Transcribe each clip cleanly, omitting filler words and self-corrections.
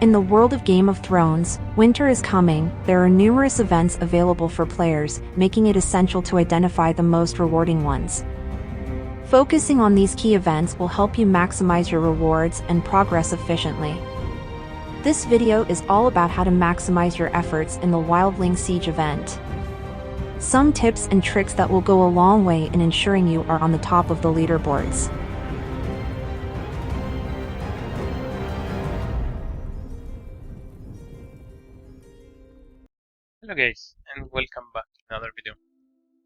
In the world of Game of Thrones, winter is coming. There are numerous events available for players, making it essential to identify the most rewarding ones. Focusing on these key events will help you maximize your rewards and progress efficiently. This video is all about how to maximize your efforts in the Wildling Siege event. Some tips and tricks that will go a long way in ensuring you are on the top of the leaderboards. Hello guys, and welcome back to another video.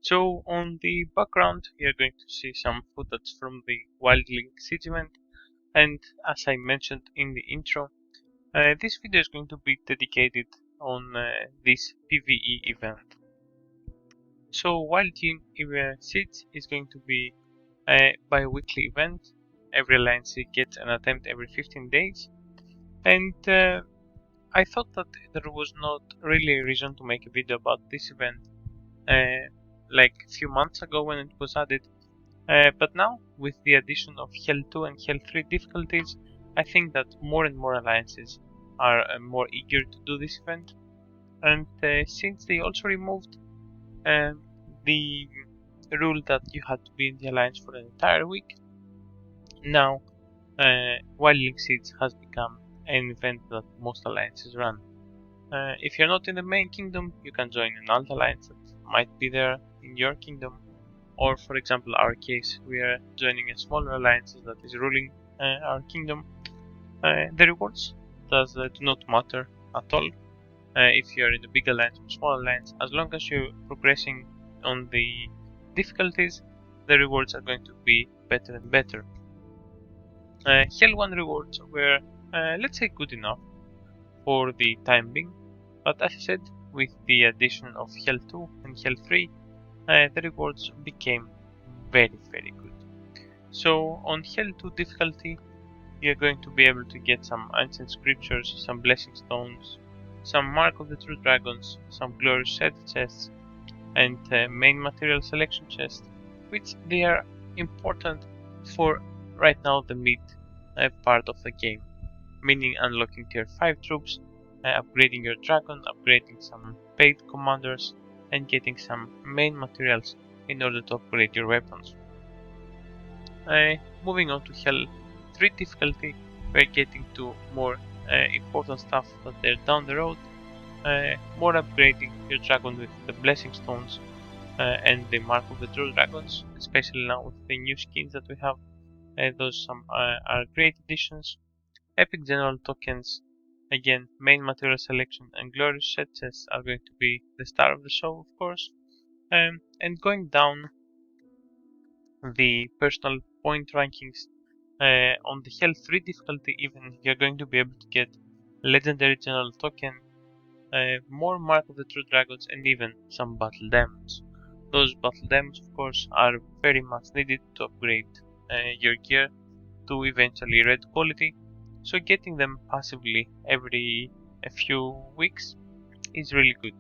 So on the background you are going to see some footage from the Wildling Siege event, and as I mentioned in the intro, this video is going to be dedicated on this PvE event. So Wildling Siege is going to be a bi-weekly event. Every alliance gets an attempt every 15 days, and I thought that there was not really a reason to make a video about this event like a few months ago when it was added, but now with the addition of Hell 2 and Hell 3 difficulties, I think that more and more alliances are more eager to do this event. And since they also removed the rule that you had to be in the alliance for an entire week, now Wildling Siege has become an event that most alliances run. If you're not in the main kingdom, you can join an alt alliance that might be there in your kingdom, or for example our case, we are joining a smaller alliance that is ruling our kingdom. The rewards do not matter at all if you're in the big alliance or small alliance. As long as you're progressing on the difficulties, the rewards are going to be better and better. Hell 1 rewards were let's say good enough for the time being, but as I said, with the addition of Hell 2 and Hell 3, the rewards became very good. So on Hell 2 difficulty, you're going to be able to get some ancient scriptures, some blessing stones, some mark of the true dragons, some glorious set chests, and main material selection chest, which they are important for right now the mid part of the game, meaning unlocking tier 5 troops, upgrading your dragon, upgrading some paid commanders, and getting some main materials in order to upgrade your weapons. Moving on to Hell 3 difficulty, we're getting to more important stuff that they're down the road, more upgrading your dragon with the blessing stones and the mark of the true dragons, especially now with the new skins that we have. Those some are great additions. Epic general tokens, again, main material selection and glorious set chests are going to be the star of the show, of course. And going down the personal point rankings, on the Hell 3 difficulty even, you're going to be able to get legendary general token, more mark of the true dragons, and even some battle diamonds. Those battle diamonds, of course, are very much needed to upgrade your gear to eventually red quality. So getting them passively every a few weeks is really good.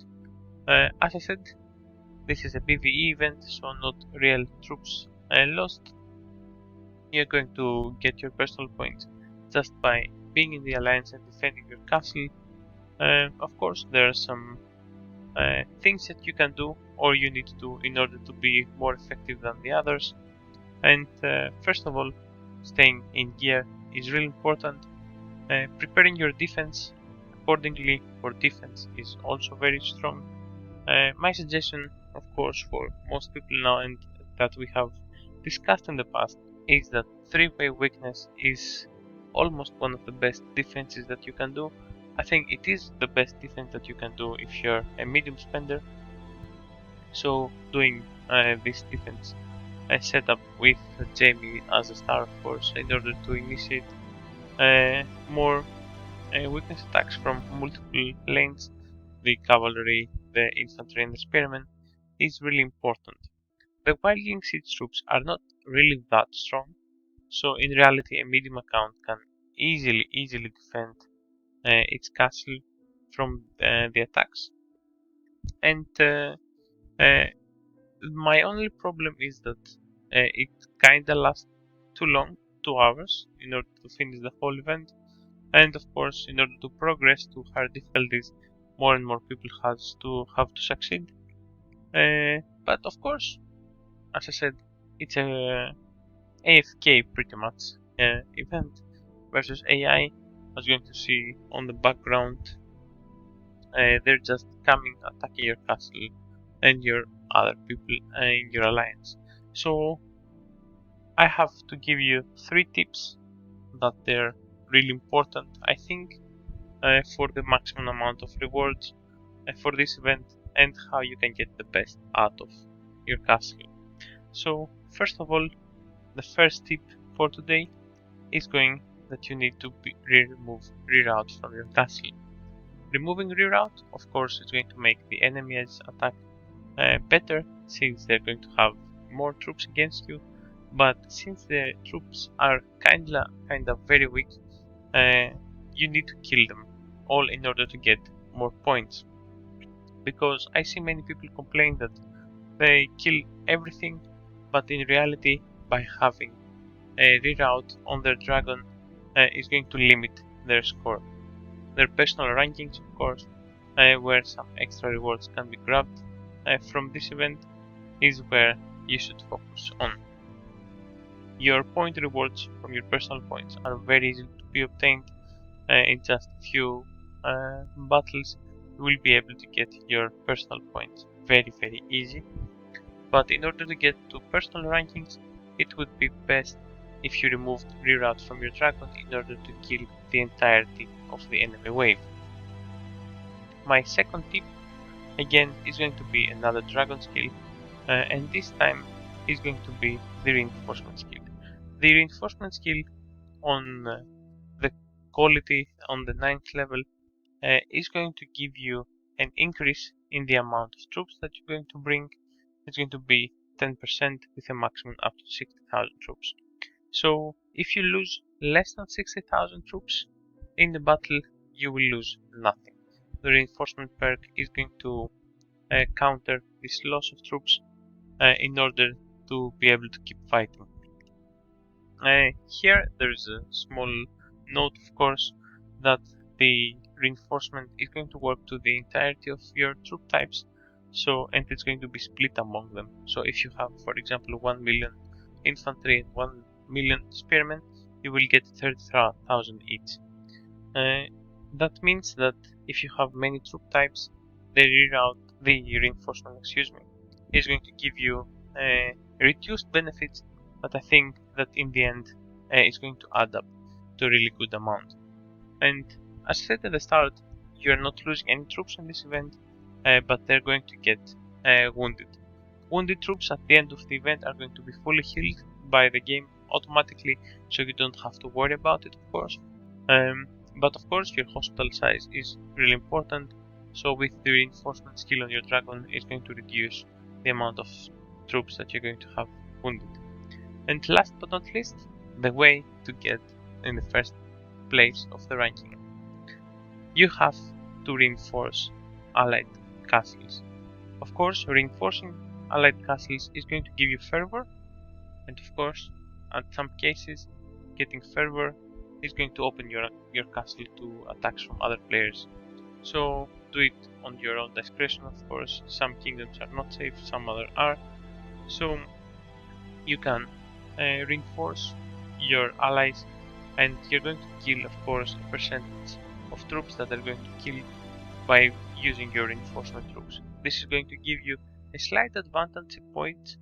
As I said, this is a PvE event, so not real troops lost. You're going to get your personal points just by being in the alliance and defending your castle. Of course, there are some things that you can do or you need to do in order to be more effective than the others. And first of all, staying in gear is really important. Preparing your defense accordingly for defense is also very strong. My suggestion, of course, for most people now and that we have discussed in the past, is that 3-way weakness is almost one of the best defenses that you can do. I think it is the best defense that you can do if you're a medium spender. So doing this defense setup with Jamie as a star, of course, in order to initiate more weakness attacks from multiple lanes, the cavalry, the infantry, and the spearmen, is really important. The Wildling Siege troops are not really that strong, so in reality a medium account can easily defend its castle from the attacks. And my only problem is that it kinda lasts too long, 2 hours, in order to finish the whole event. And of course, in order to progress to higher difficulties, more and more people have to succeed. But of course, as I said, it's a AFK pretty much event versus AI. As you're going to see on the background, they're just coming, attacking your castle and your other people in your alliance. So I have to give you 3 tips that they're really important, I think, for the maximum amount of rewards for this event and how you can get the best out of your castle. So first of all, the first tip for today is going that you need to remove reroute from your castle. Removing reroute, of course, is going to make the enemy's attack better, since they're going to have more troops against you. But since the troops are kinda very weak, you need to kill them all in order to get more points. Because I see many people complain that they kill everything, but in reality, by having a reroute on their dragon is going to limit their score. Their personal rankings, of course, where some extra rewards can be grabbed from this event, is where you should focus on. Your point rewards from your personal points are very easy to be obtained. In just a few battles, you will be able to get your personal points very easy. But in order to get to personal rankings, it would be best if you removed reroute from your dragon in order to kill the entirety of the enemy wave. My second tip, again, is going to be another dragon skill, and this time is going to be the reinforcement skill. The reinforcement skill on the quality on the 9th level is going to give you an increase in the amount of troops that you're going to bring. It's going to be 10% with a maximum up to 60,000 troops. So if you lose less than 60,000 troops in the battle, you will lose nothing. The reinforcement perk is going to counter this loss of troops in order to be able to keep fighting. Here there is a small note, of course, that the reinforcement is going to work to the entirety of your troop types, and it's going to be split among them. So if you have, for example, 1 million infantry and 1 million spearmen, you will get 30,000 each. That means that if you have many troop types, the reinforcement, is going to give you reduced benefits, but I think that in the end it's going to add up to a really good amount. And as I said at the start, you are not losing any troops in this event, but they're going to get wounded. Wounded troops at the end of the event are going to be fully healed by the game automatically, so you don't have to worry about it, of course. But of course, your hospital size is really important, so with the reinforcement skill on your dragon, it's going to reduce the amount of troops that you're going to have wounded. And last but not least, the way to get in the first place of the ranking. You have to reinforce allied castles. Of course, reinforcing allied castles is going to give you fervor, and of course, at some cases, getting fervor is going to open your castle to attacks from other players. So do it on your own discretion, of course. Some kingdoms are not safe, some other are. So you can reinforce your allies, and you're going to kill, of course, a percentage of troops that are going to kill by using your reinforcement troops. This is going to give you a slight advantage point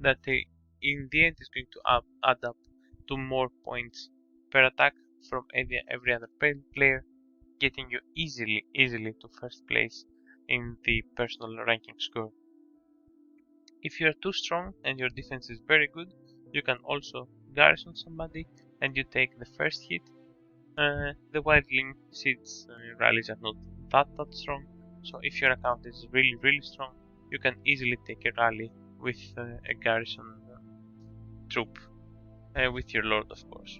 that in the end is going to add up to more points per attack from every other player, getting you easily to first place in the personal ranking score. If you are too strong and your defense is very good, you can also garrison somebody and you take the first hit. The Wildling seeds rallies are not that strong, so if your account is really strong, you can easily take a rally with a garrison troop, with your lord, of course.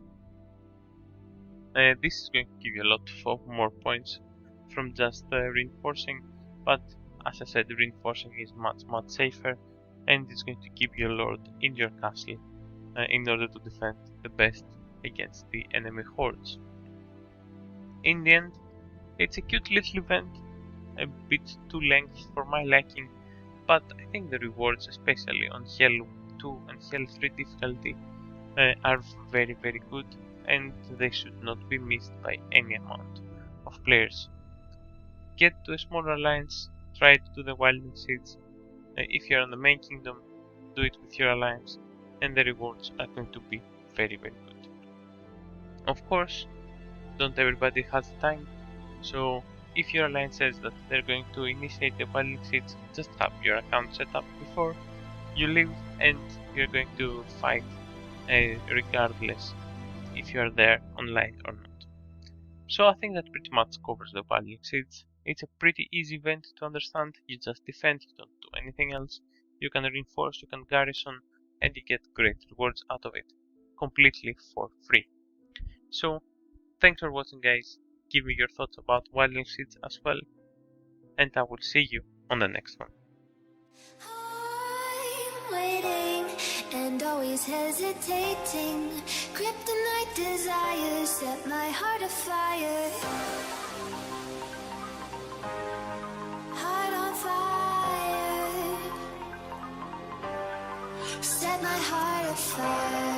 This is going to give you a lot of more points from just reinforcing, but as I said, reinforcing is much safer, and it's going to keep your lord in your castle in order to defend the best against the enemy hordes. In the end, it's a cute little event, a bit too lengthy for my liking, but I think the rewards, especially on Hell 2 and Hell 3 difficulty, are very good, and they should not be missed by any amount of players. Get to a smaller alliance, try to do the Wildling Siege. If you're on the main kingdom, do it with your alliance, and the rewards are going to be very good. Of course, not everybody has time, so if your alliance says that they're going to initiate the Wildling Siege, just have your account set up before you leave, and you're going to fight regardless if you're there online or not. So I think that pretty much covers the Wildling Siege. It's a pretty easy event to understand. You just defend, you don't do anything else. You can reinforce, you can garrison, and you get great rewards out of it, completely for free. So thanks for watching, guys. Give me your thoughts about Wildling Siege as well, and I will see you on the next one. I'm waiting and always hesitating. Kryptonite desires set my heart afire. Heart on fire. Set my heart afire.